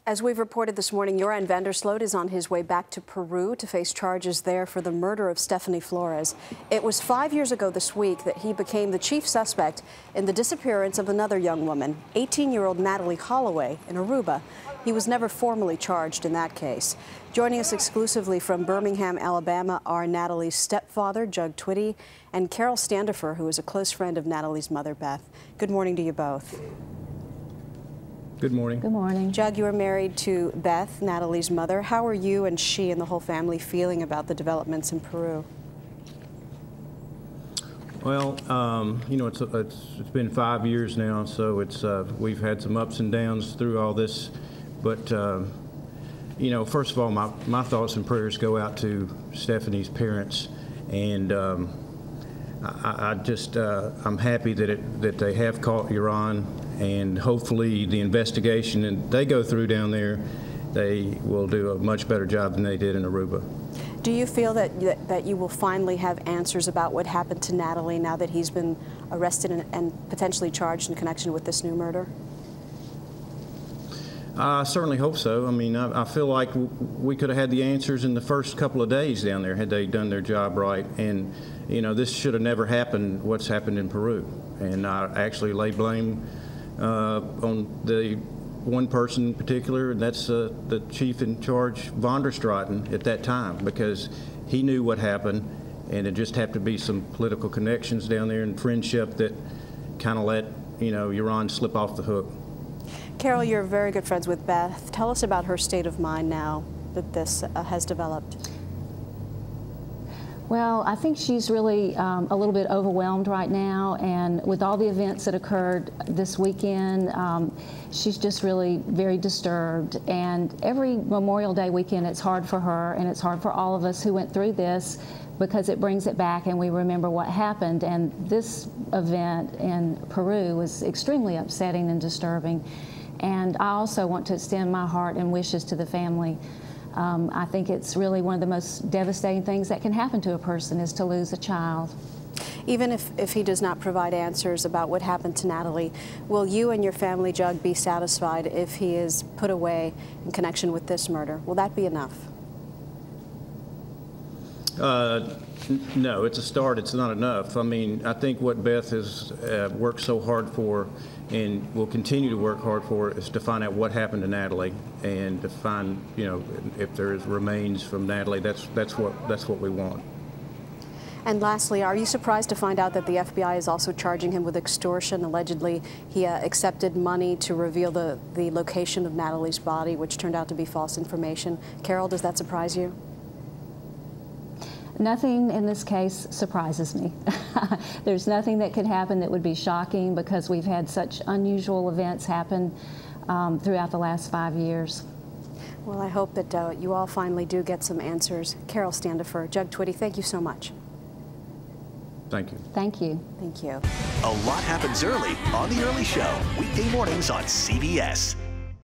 As we've reported this morning, Joran Van der Sloot is on his way back to Peru to face charges there for the murder of Stephanie Flores. It was 5 years ago this week that he became the chief suspect in the disappearance of another young woman, 18-year-old Natalee Holloway, in Aruba. He was never formally charged in that case. Joining us exclusively from Birmingham, Alabama, are Natalee's stepfather, Jug Twitty, and Carol Standifer, who is a close friend of Natalee's mother, Beth. Good morning to you both. Good morning. Good morning. Jug, you are married to Beth, Natalee's mother. How are you and she and the whole family feeling about the developments in Peru? Well, you know, it's been 5 years now, so we've had some ups and downs through all this. But you know, first of all, my thoughts and prayers go out to Stephanie's parents, and I'm happy that they have caught Joran, and hopefully the investigation and they go through down there, they will do a much better job than they did in Aruba. Do you feel that you will finally have answers about what happened to Natalee now that he's been arrested and potentially charged in connection with this new murder? I certainly hope so. I mean, I feel like we could have had the answers in the first couple of days down there had they done their job right. And, you know, this should have never happened, what's happened in Peru. And I actually lay blame on the one person in particular, and that's the chief in charge, Van der Sloot, at that time, because he knew what happened, and it just happened to be some political connections down there and friendship that kind of let, you know, Joran slip off the hook. Carol, you're very good friends with Beth. Tell us about her state of mind now that this has developed. Well, I think she's really a little bit overwhelmed right now, and with all the events that occurred this weekend, she's just really very disturbed. And every Memorial Day weekend, it's hard for her, and it's hard for all of us who went through this, because it brings it back and we remember what happened. And this event in Peru was extremely upsetting and disturbing. And I also want to extend my heart and wishes to the family. I think it's really one of the most devastating things that can happen to a person, is to lose a child. Even if he does not provide answers about what happened to Natalee, will you and your family, Jug, be satisfied if he is put away in connection with this murder? Will that be enough? No, it's a start. It's not enough. I mean, I think what Beth has worked so hard for and will continue to work hard for is to find out what happened to Natalee, and to find, you know, if there is remains from Natalee. That's what we want. And lastly, are you surprised to find out that the FBI is also charging him with extortion? Allegedly, he accepted money to reveal the location of Natalee's body, which turned out to be false information. Carol, does that surprise you? Nothing in this case surprises me. There's nothing that could happen that would be shocking, because we've had such unusual events happen throughout the last 5 years. Well, I hope that you all finally do get some answers. Carol Standifer, Jug Twitty, thank you so much. Thank you. Thank you. Thank you. A lot happens early on The Early Show, weekday mornings on CBS.